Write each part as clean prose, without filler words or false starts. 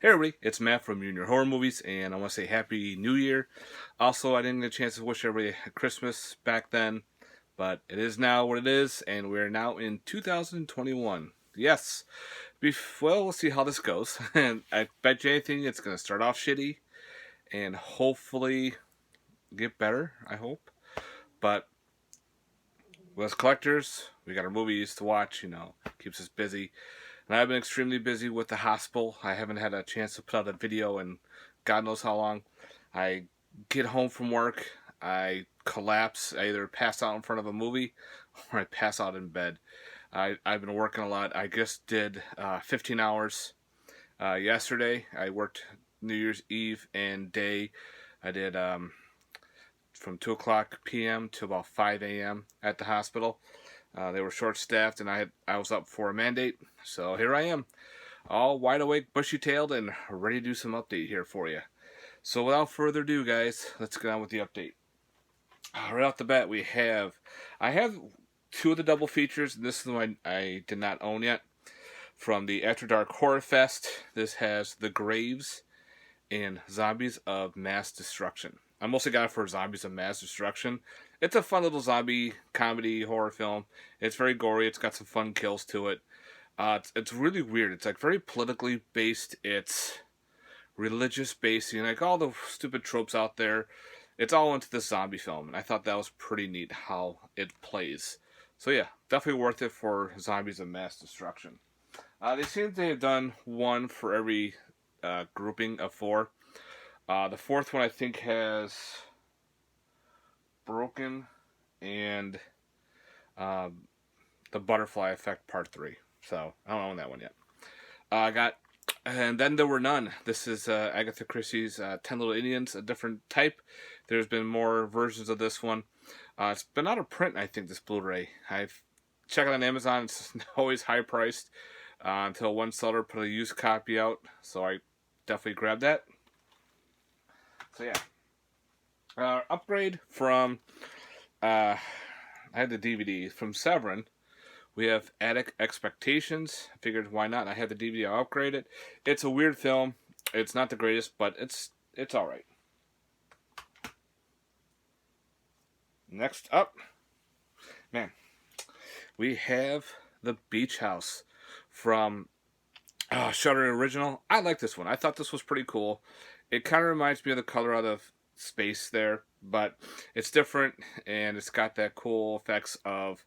Hey everybody, it's Matt from Junior Horror Movies, and I want to say Happy New Year. Also, I didn't get a chance to wish everybody a Christmas back then, but it is now what it is, and we're now in 2021. Yes, well, we'll see how this goes. And I bet you anything, it's going to start off shitty, and hopefully get better, I hope. But as collectors, we got our movies to watch, keeps us busy. And I've been extremely busy with the hospital. I haven't had a chance to put out a video in God knows how long. I get home from work, I collapse, I either pass out in front of a movie or I pass out in bed. I've been working a lot. I just did 15 hours yesterday. I worked New Year's Eve and day. I did from 2 o'clock p.m. to about 5 a.m. at the hospital. They were short-staffed, and I was up for a mandate, so here I am, all wide awake, bushy-tailed, and ready to do some update here for you. So without further ado, guys, let's get on with the update. Right off the bat, I have two of the double features, and this is the one I did not own yet. From the After Dark Horror Fest, this has The Graves and Zombies of Mass Destruction. I mostly got it for Zombies of Mass Destruction. It's a fun little zombie comedy horror film. It's very gory. It's got some fun kills to it. It's really weird. It's like very politically based. It's religious based. Like all the stupid tropes out there. It's all into this zombie film, and I thought that was pretty neat how it plays. So yeah, definitely worth it for Zombies of Mass Destruction. They seem to have done one for every grouping of four. The fourth one I think has Broken and the Butterfly Effect Part 3. So I don't own that one yet. And then there were none. This is Agatha Christie's 10 Little Indians, a different type. There's been more versions of this one. It's been out of print, I think, this Blu-ray. I've checked it on Amazon. It's always high priced until one seller put a used copy out. So I definitely grabbed that. So yeah. Upgrade from, I had the DVD from Severin. We have Attic Expectations. I figured why not? I had the DVD. I'll upgrade it. It's a weird film. It's not the greatest, but it's all right. Next up, man, we have The Beach House from Shudder Original. I like this one. I thought this was pretty cool. It kind of reminds me of The Color Out of Space there, but it's different, and it's got that cool effects of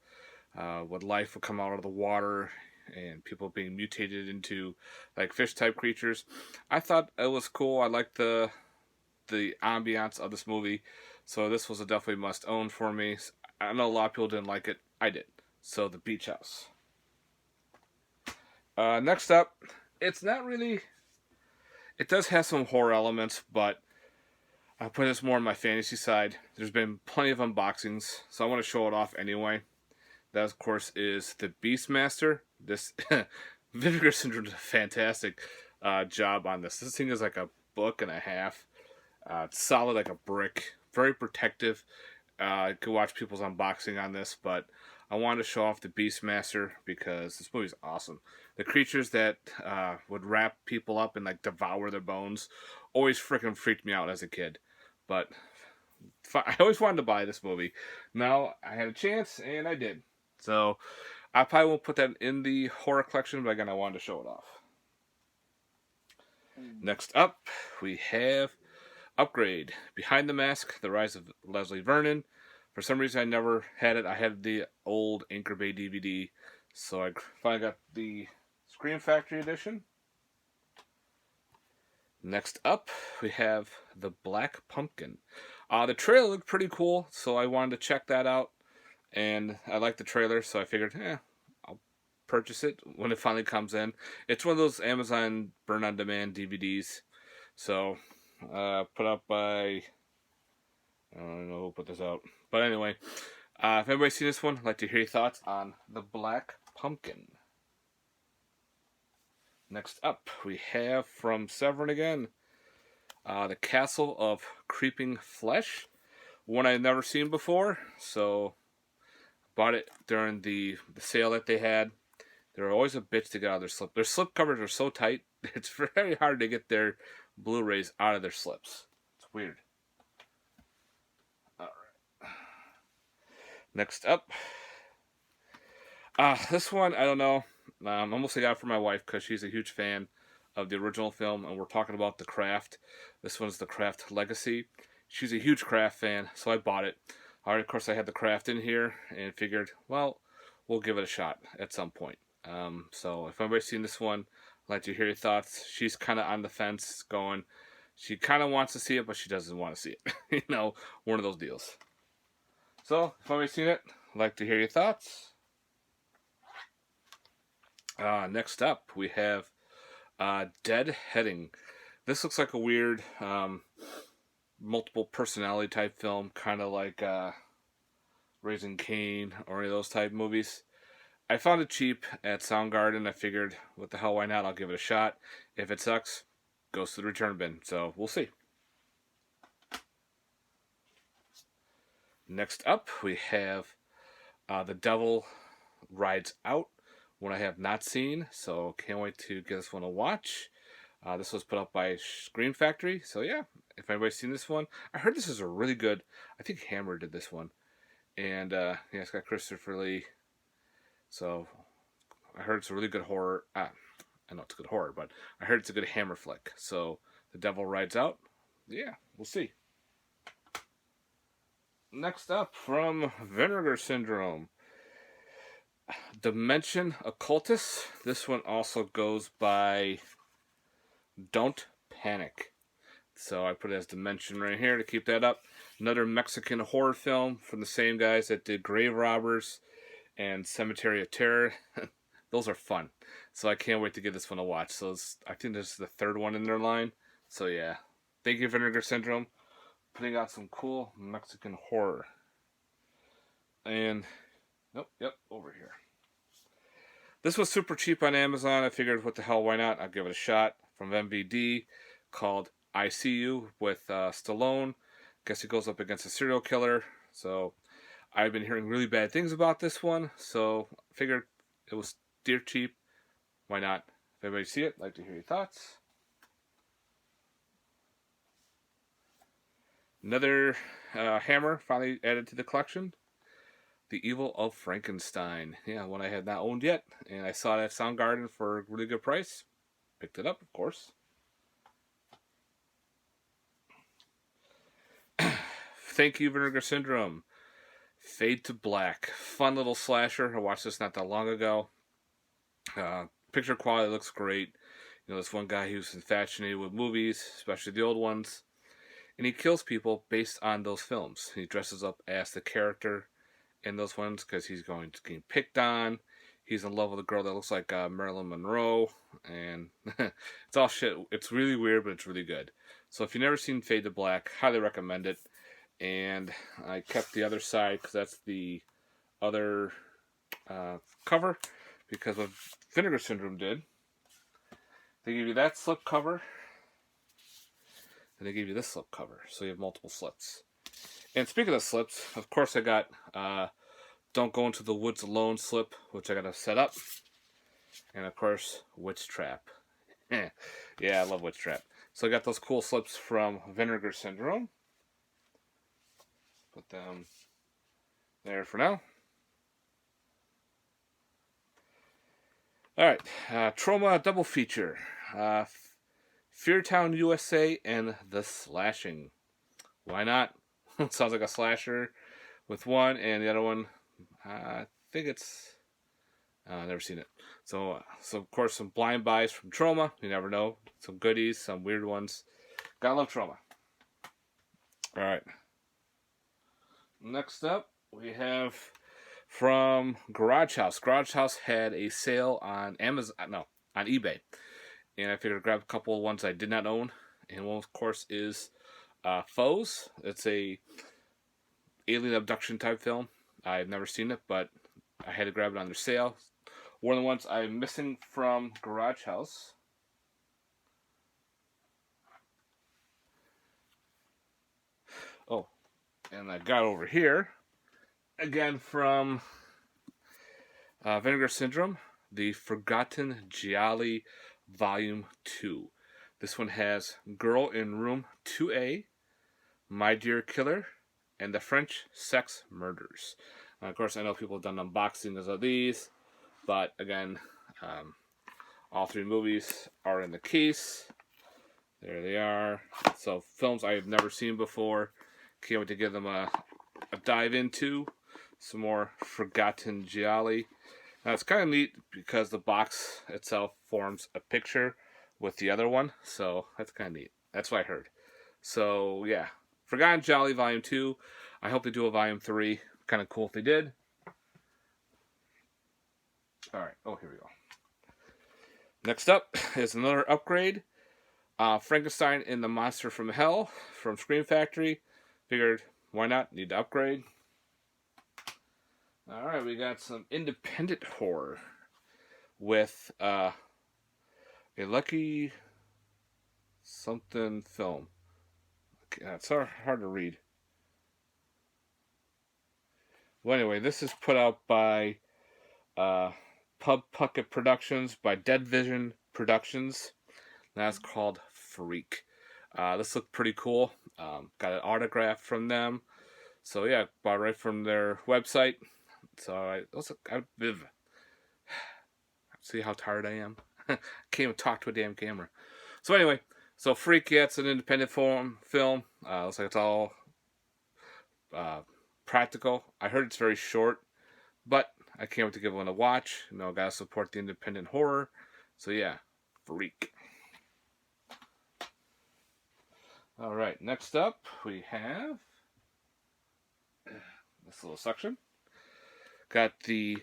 what life will come out of the water and people being mutated into like fish type creatures. I thought it was cool. I liked the ambiance of this movie, so this was a definitely must own for me. I know a lot of people didn't like it. I did. So The Beach House. Next up, it's not really. It does have some horror elements, but I'll put this more on my fantasy side. There's been plenty of unboxings, so I want to show it off anyway. That, of course, is the Beastmaster. This Vinegar Syndrome did a fantastic job on this. This thing is like a book and a half. It's solid like a brick. Very protective. You can watch people's unboxing on this, but I wanted to show off the Beastmaster because this movie's awesome. The creatures that would wrap people up and like devour their bones always freaking freaked me out as a kid. But I always wanted to buy this movie. Now I had a chance, and I did. So I probably won't put that in the horror collection, but again, I wanted to show it off. Next up, we have Upgrade. Behind the Mask, The Rise of Leslie Vernon. For some reason, I never had it. I had the old Anchor Bay DVD, so I finally got the Scream Factory edition. Next up, we have The Black Pumpkin. The trailer looked pretty cool, so I wanted to check that out. And I liked the trailer, so I figured, I'll purchase it when it finally comes in. It's one of those Amazon burn-on-demand DVDs. So, put up by... I don't know who put this out. But anyway, if anybody's seen this one, I'd like to hear your thoughts on The Black Pumpkin. Next up, we have from Severin again, The Castle of Creeping Flesh. One I've never seen before, so bought it during the sale that they had. They're always a bitch to get out of their slip. Their slip covers are so tight it's very hard to get their Blu-rays out of their slips. It's weird. All right. Next up, this one I don't know. I mostly got it for my wife because she's a huge fan of the original film, and we're talking about The Craft. This one's The Craft Legacy. She's a huge Craft fan, so I bought it. All right, of course, I had The Craft in here and figured, well, we'll give it a shot at some point. So if anybody's seen this one, I'd like to hear your thoughts. She's kind of on the fence, going, she kind of wants to see it, but she doesn't want to see it. One of those deals. So if anybody's seen it, I'd like to hear your thoughts. Next up, we have Dead Heading. This looks like a weird multiple personality type film, kind of like Raising Cain or any of those type movies. I found it cheap at Soundgarden. I figured, what the hell, why not? I'll give it a shot. If it sucks, goes to the return bin. So we'll see. Next up, we have The Devil Rides Out, one I have not seen, so can't wait to give this one a watch. This was put up by Scream Factory, so yeah, if anybody's seen this one, I heard this is a really good, I think Hammer did this one, and yeah, it's got Christopher Lee, so I heard it's a really good horror. I know it's a good horror, but I heard it's a good Hammer flick, so The Devil Rides Out, yeah, we'll see. Next up, from Vinegar Syndrome, Dimension Occultus. This one also goes by Don't Panic. So I put it as Dimension right here to keep that up. Another Mexican horror film from the same guys that did Grave Robbers and Cemetery of Terror. Those are fun. So I can't wait to give this one a watch. So I think this is the third one in their line. So yeah. Thank you, Vinegar Syndrome, putting out some cool Mexican horror. And nope, yep, over here. This was super cheap on Amazon. I figured, what the hell, why not? I'll give it a shot. From MVD, called I See You with Stallone. Guess he goes up against a serial killer. So I've been hearing really bad things about this one. So I figured it was dirt cheap. Why not? If everybody see it, I'd like to hear your thoughts. Another Hammer finally added to the collection. The Evil of Frankenstein. Yeah, one I had not owned yet. And I saw it at Soundgarden for a really good price. Picked it up, of course. Thank you, Vinegar Syndrome. Fade to Black. Fun little slasher. I watched this not that long ago. Picture quality looks great. This one guy who's infatuated with movies, especially the old ones. And he kills people based on those films. He dresses up as the character in those ones because he's going to get picked on. He's in love with a girl that looks like Marilyn Monroe, and it's all shit. It's really weird, but it's really good. So if you've never seen Fade to Black, highly recommend it. And I kept the other side because that's the other cover, because what Vinegar Syndrome did, they give you that slip cover, and they give you this slip cover, so you have multiple slips. And speaking of slips, of course I got Don't Go Into the Woods Alone slip, which I got to set up. And of course, Witch Trap. Yeah, I love Witch Trap. So I got those cool slips from Vinegar Syndrome. Put them there for now. Alright, Troma double feature. Feartown, USA and The Slashing. Why not? Sounds like a slasher with one, and the other one, I think it's, I've never seen it. So of course, some blind buys from Troma. You never know. Some goodies, some weird ones. Gotta love Troma. Alright. Next up, we have from Garage House. Garage House had a sale on on eBay. And I figured I'd grab a couple of ones I did not own. And one, of course, is Foes. It's a alien abduction type film. I've never seen it, but I had to grab it on their sale. One of the ones I'm missing from Garage House. Oh, and I got over here, again from Vinegar Syndrome, the Forgotten Gialli Volume 2. This one has Girl in Room 2A, My Dear Killer, and The French Sex Murders. Of course, I know people have done unboxings of these, but again, all three movies are in the case. There they are. So, films I have never seen before. Can't wait to give them a dive into. Some more Forgotten Gialli. Now, it's kind of neat because the box itself forms a picture with the other one. So, that's kind of neat. That's what I heard. So, yeah. Forgotten Gialli Volume 2. I hope they do a Volume 3. Kind of cool if they did. Alright. Oh, here we go. Next up is another upgrade. Frankenstein and the Monster from Hell from Scream Factory. Figured, why not? Need to upgrade. Alright, we got some independent horror with a Lucky something film. Okay, it's hard to read. Well, anyway, this is put out by Pub Puckett Productions, by Dead Vision Productions. That's called Freak. This looked pretty cool. Got an autograph from them. So yeah, bought right from their website. So I see how tired I am. Can't even talk to a damn camera. So anyway, so Freak, yeah, it's an independent film. Looks like it's all practical. I heard it's very short, but I can't wait to give one a watch. You know, gotta support the independent horror. So yeah, Freak. All right, next up we have this little section. Got the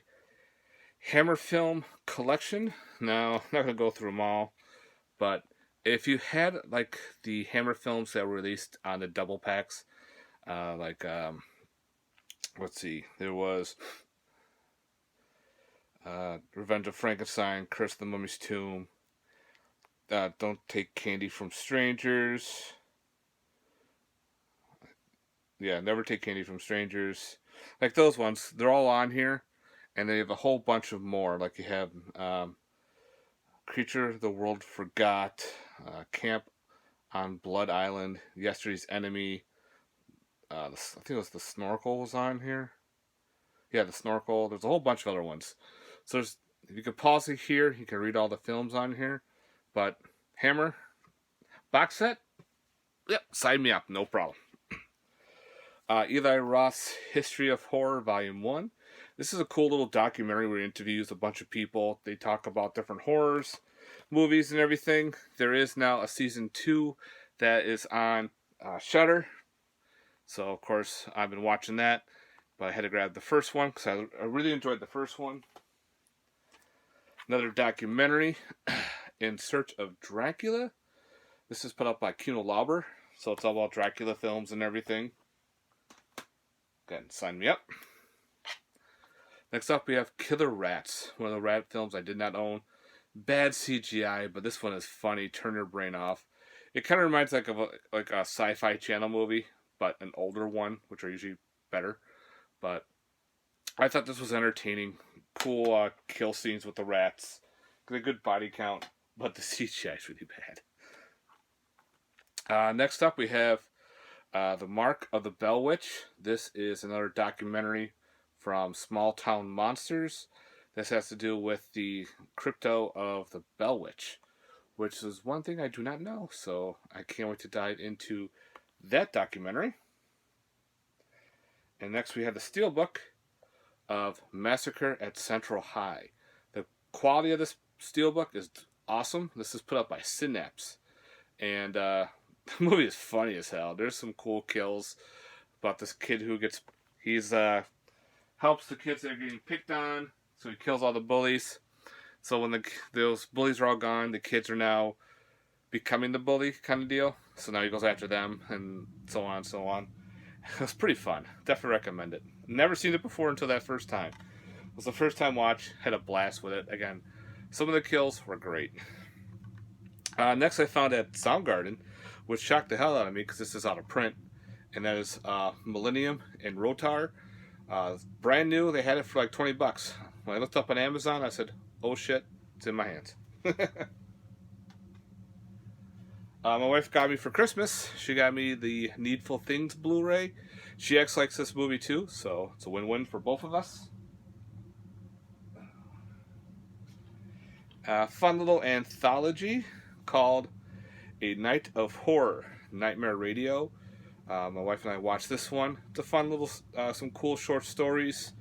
Hammer Film Collection. Now, I'm not going to go through them all, but if you had like the Hammer films that were released on the double packs, let's see, there was Revenge of Frankenstein, Curse of the Mummy's Tomb, Don't Take Candy from Strangers. Yeah, Never Take Candy from Strangers. Like those ones, they're all on here. And they have a whole bunch of more. Like you have Creature the World Forgot, Camp on Blood Island, Yesterday's Enemy. I think it was The Snorkel was on here. Yeah, The Snorkel. There's a whole bunch of other ones. So if you can pause it here, you can read all the films on here. But Hammer, box set, yep, sign me up, no problem. Eli Roth's History of Horror, Volume 1. This is a cool little documentary where he interviews a bunch of people. They talk about different horrors, movies, and everything. There is now a Season 2 that is on Shudder. So, of course, I've been watching that. But I had to grab the first one because I really enjoyed the first one. Another documentary, In Search of Dracula. This is put up by Kuno Lauber. So it's all about Dracula films and everything. Go ahead and sign me up. Next up, we have Killer Rats, one of the rat films I did not own. Bad CGI, but this one is funny. Turn your brain off. It kind of reminds of a Sci-Fi Channel movie, but an older one, which are usually better. But I thought this was entertaining. Cool kill scenes with the rats. A good body count, but the CGI is really bad. Next up, we have The Mark of the Bell Witch. This is another documentary from Small Town Monsters. This has to do with the crypto of the Bell Witch, which is one thing I do not know. So I can't wait to dive into that documentary. And next we have the steelbook of Massacre at Central High. The quality of this steelbook is awesome. This is put up by Synapse. And the movie is funny as hell. There's some cool kills about this kid who helps the kids that are getting picked on. So he kills all the bullies. So when those bullies are all gone, the kids are now becoming the bully kind of deal. So now he goes after them and so on and so on. It was pretty fun. Definitely recommend it. Never seen it before until that first time. It was the first time watch. Had a blast with it. Again, some of the kills were great. Next I found at Soundgarden, which shocked the hell out of me because this is out of print. And that is Millennium and Rotar. Brand new. They had it for like $20. When I looked up on Amazon, I said, oh shit, it's in my hands. My wife got me for Christmas. She got me the Needful Things Blu-ray. She actually likes this movie too, so it's a win-win for both of us. Fun little anthology called A Night of Horror, Nightmare Radio. My wife and I watched this one. It's a fun little, some cool short stories.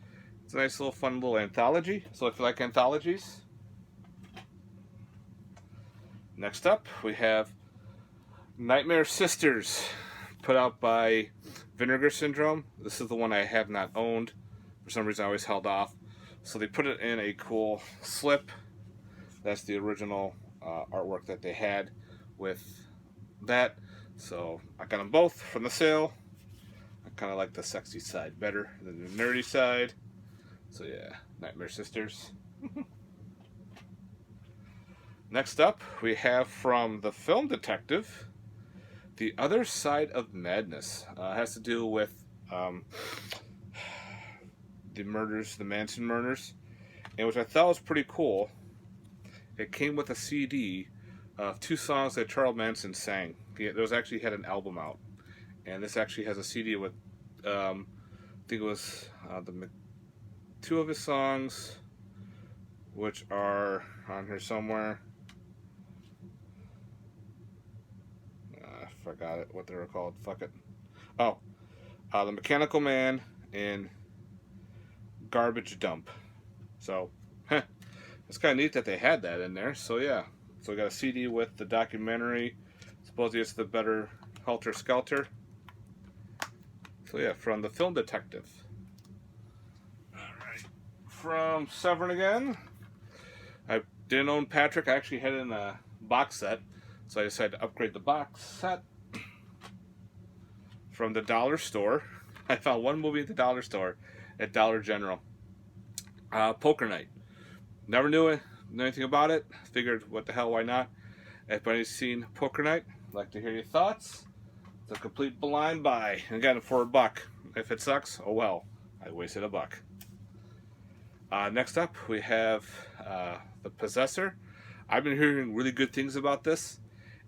It's a nice little fun little anthology. So if you like anthologies. Next up, we have Nightmare Sisters, put out by Vinegar Syndrome. This is the one I have not owned. For some reason I always held off. So they put it in a cool slip. That's the original artwork that they had with that. So I got them both from the sale. I kind of like the sexy side better than the nerdy side. So yeah, Nightmare Sisters. Next up, we have from the Film Detective, The Other Side of Madness. It has to do with the murders, the Manson murders, and which I thought was pretty cool. It came with a CD of 2 songs that Charles Manson sang. There was actually had an album out, and this actually has a CD with, I think it was 2 of his songs, which are on here somewhere. I forgot it, what they were called. Fuck it. Oh, The Mechanical Man and Garbage Dump. So, it's kind of neat that they had that in there. So yeah, so we got a CD with the documentary. Supposedly it's the better Helter Skelter. So yeah, from the Film Detective. Alright. From Severn again. I didn't own Patrick. I actually had it in a box set. So I decided to upgrade the box set. From the dollar store. I found one movie at the dollar store at Dollar General. Poker Night. Never knew anything about it. Figured, what the hell, why not? If anybody's seen Poker Night, I'd like to hear your thoughts. It's a complete blind buy. And again, for $1. If it sucks, oh well. I wasted $1. Next up, we have The Possessor. I've been hearing really good things about this.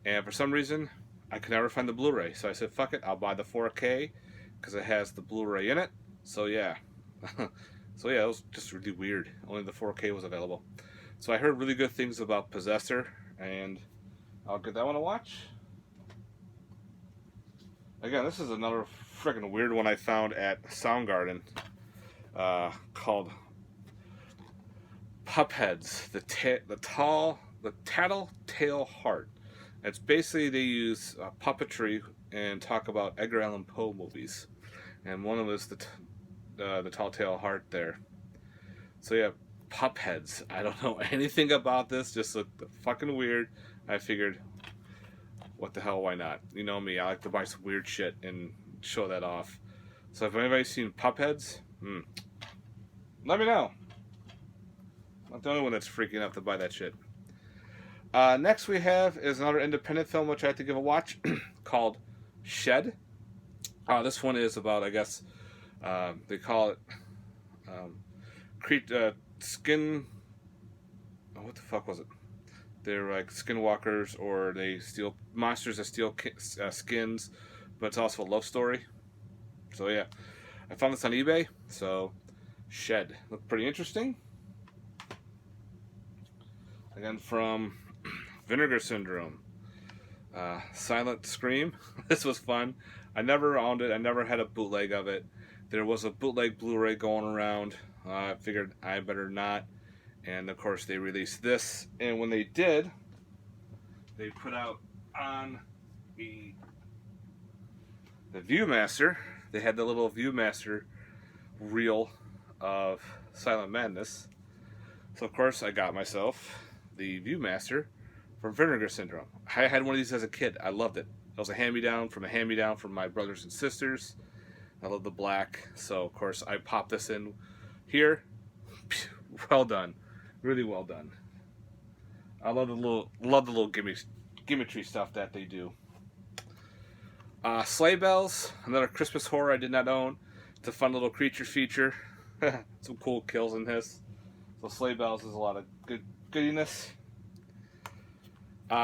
And for some reason, I could never find the Blu-ray. So I said, fuck it, I'll buy the 4K. Because it has the Blu-ray in it. So yeah. So yeah, it was just really weird. Only the 4K was available. So I heard really good things about Possessor, and I'll give that one a watch. Again, this is another freaking weird one I found at Soundgarden, called Pupheads, the Tattletale Heart. It's basically they use puppetry and talk about Edgar Allan Poe movies, and one of them is the Telltale Heart there. So yeah, Pupheads. I don't know anything about this, just looked fucking weird. I figured, what the hell, why not? You know me, I like to buy some weird shit and show that off. So if anybody's seen Pupheads, let me know. I'm not the only one that's freaking out to buy that shit. Next we have is another independent film which I have to give a watch called Shed. This one is about, I guess, they call it skin. Oh, what the fuck was it? They're like skinwalkers, or they steal monsters that steal skins, but it's also a love story. So yeah, I found this on eBay. So Shed looked pretty interesting. Again, from Vinegar Syndrome, Silent Scream. This was fun. I never owned it. I never had a bootleg of it. There was a bootleg Blu-ray going around. I figured I better not. And of course they released this. And when they did, they put out on the Viewmaster, they had the little Viewmaster reel of Silent Madness. So of course I got myself the Viewmaster from Vinegar Syndrome. I had one of these as a kid. I loved it. It was a hand-me-down from my brothers and sisters. I love the black, so of course I popped this in here. Well done, really well done. I love the little gimmickry stuff that they do. Sleigh Bells, another Christmas horror I did not own. It's a fun little creature feature. Some cool kills in this. So Sleigh Bells is a lot of goodiness.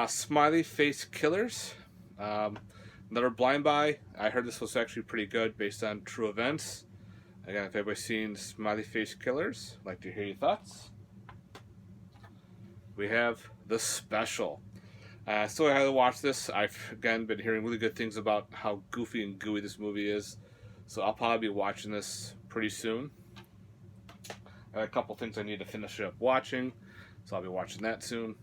Smiley Face Killers Another blind buy. I heard this was actually pretty good based on true events. Again, if anybody's seen Smiley Face Killers, I'd like to hear your thoughts. We have The Special. Still had to watch this. I've, again, been hearing really good things about how goofy and gooey this movie is. So I'll probably be watching this pretty soon. I have a couple things I need to finish up watching, so I'll be watching that soon.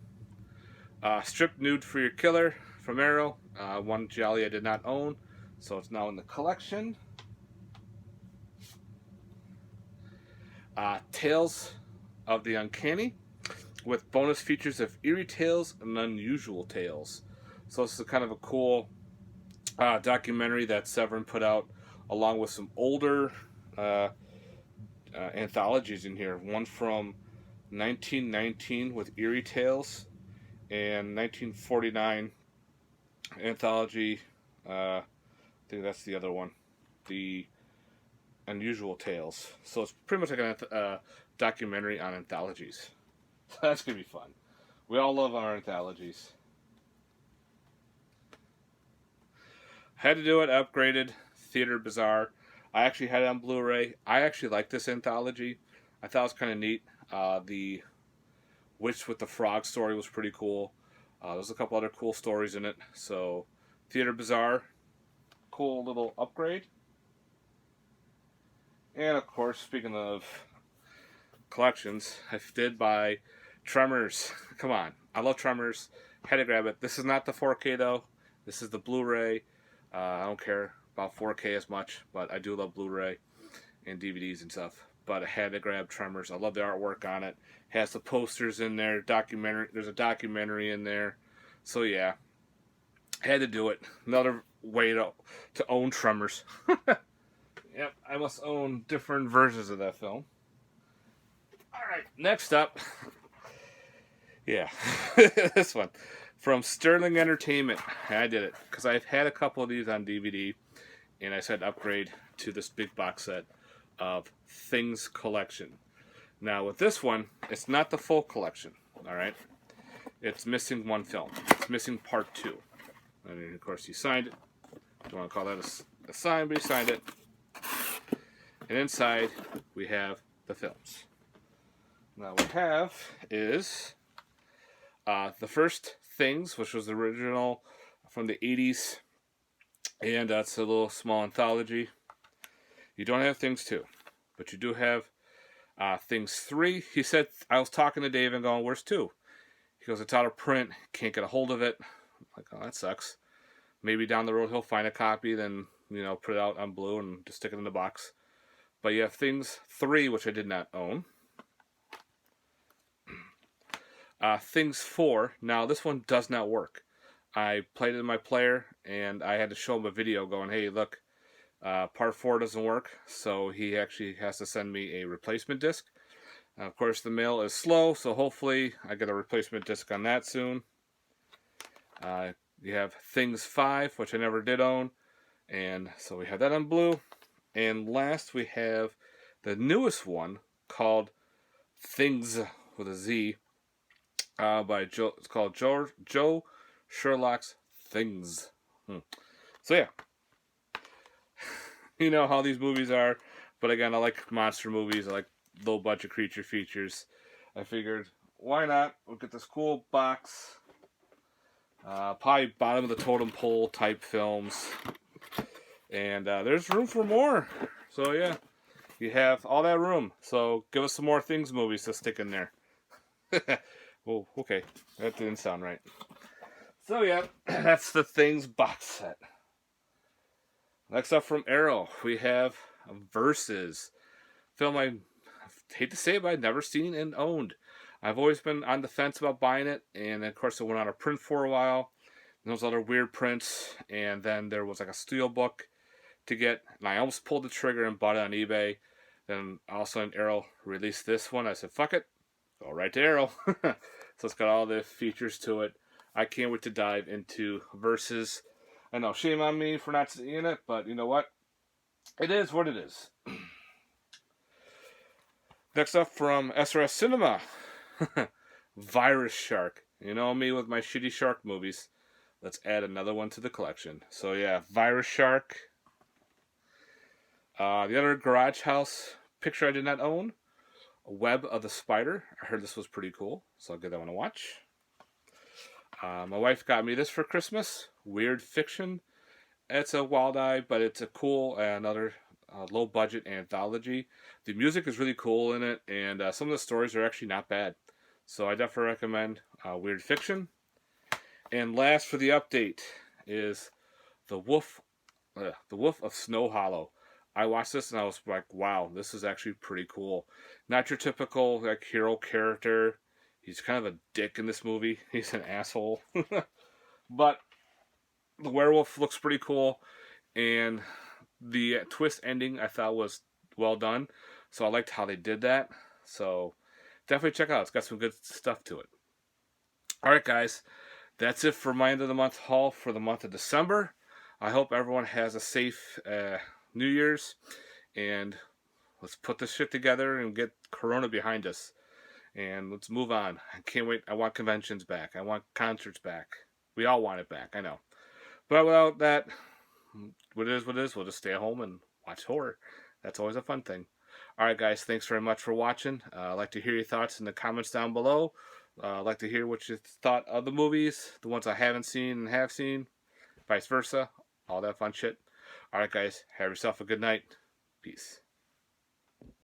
Strip Nude for Your Killer from Arrow. One Jolly I did not own, so it's now in the collection. Tales of the Uncanny, with bonus features of eerie tales and unusual tales. So this is kind of a cool documentary that Severin put out, along with some older anthologies in here. One from 1919 with eerie tales, and 1949 anthology. I think that's the other one, the unusual tales. So it's pretty much like a documentary on anthologies. So that's gonna be fun. We all love our anthologies. Had to do it. Upgraded. Theater Bazaar. I actually had it on Blu-ray. I actually like this anthology. I thought it was kind of neat. The Witch with the Frog story was pretty cool. There's a couple other cool stories in it. So, Theater Bazaar, cool little upgrade. And of course, speaking of collections, I did buy Tremors. Come on, I love Tremors. Had to grab it. This is not the 4K though. This is the Blu-ray. I don't care about 4K as much, but I do love Blu-ray and DVDs and stuff. But I had to grab Tremors. I love the artwork on it. Has the posters in there. Documentary. There's a documentary in there. So yeah, had to do it. Another way to own Tremors. Yep, I must own different versions of that film. All right, next up. Yeah, this one from Sterling Entertainment. I did it because I've had a couple of these on DVD, and I said upgrade to this big box set of Things Collection. Now with this one, it's not the full collection. All right, it's missing one film. It's missing part 2, and then, of course you signed it. Don't want to call that a sign, but you signed it. And inside we have the films. Now what we have is the first Things, which was the original from the 80s, and that's a little small anthology. You don't have Things 2, but you do have Things 3. He said, I was talking to Dave and going, where's 2? He goes, it's out of print, can't get a hold of it. I'm like, oh, that sucks. Maybe down the road he'll find a copy, then, put it out on blue and just stick it in the box. But you have Things 3, which I did not own. Things 4. Now, this one does not work. I played it in my player, and I had to show him a video going, hey, look, part 4 doesn't work. So he actually has to send me a replacement disc. Of course, the mail is slow, so hopefully I get a replacement disc on that soon. You have Things 5, which I never did own. And so we have that on blue. And last we have the newest one called Things with a Z by Joe. It's called Joe Sherlock's Things. So yeah, you know how these movies are. But again, I like monster movies. I like low budget creature features. I figured, why not? We'll get this cool box. Probably bottom of the totem pole type films. And there's room for more. So yeah, you have all that room. So give us some more Things movies to stick in there. Well, okay. That didn't sound right. So yeah, that's the Things box set. Next up from Arrow, we have Versus. Film I hate to say it, but I've never seen and owned. I've always been on the fence about buying it. And of course it went out of print for a while. And those other weird prints. And then there was like a steel book to get, and I almost pulled the trigger and bought it on eBay. Then all of a sudden Arrow released this one. I said, fuck it, go right to Arrow. So it's got all the features to it. I can't wait to dive into Versus. I know, shame on me for not seeing it, but you know what? It is what it is. Next up from SRS Cinema, Virus Shark. You know me with my shitty shark movies. let's add another one to the collection. So yeah, Virus Shark. The other Garage House picture I did not own, Web of the Spider. I heard this was pretty cool, so I'll give that one a watch. My wife got me this for Christmas, Weird Fiction. It's a wild eye, but it's a cool another low budget anthology. The music is really cool in it, and some of the stories are actually not bad. So I definitely recommend Weird Fiction. And last for the update is the Wolf of Snow Hollow. I watched this and I was like, wow, this is actually pretty cool. Not your typical like hero character. He's kind of a dick in this movie. He's an asshole. But the werewolf looks pretty cool, and the twist ending I thought was well done. So I liked how they did that. So definitely check it out. It's got some good stuff to it. Alright guys, that's it for my end of the month haul for the month of December. I hope everyone has a safe New Year's, and let's put this shit together and get Corona behind us, and let's move on. I can't wait. I want conventions back. I want concerts back. We all want it back, I know. But without that, what it is, we'll just stay at home and watch horror. That's always a fun thing. Alright guys, thanks very much for watching. I'd like to hear your thoughts in the comments down below. I'd like to hear what you thought of the movies, the ones I haven't seen and have seen, vice versa, all that fun shit. Alright guys, have yourself a good night. Peace.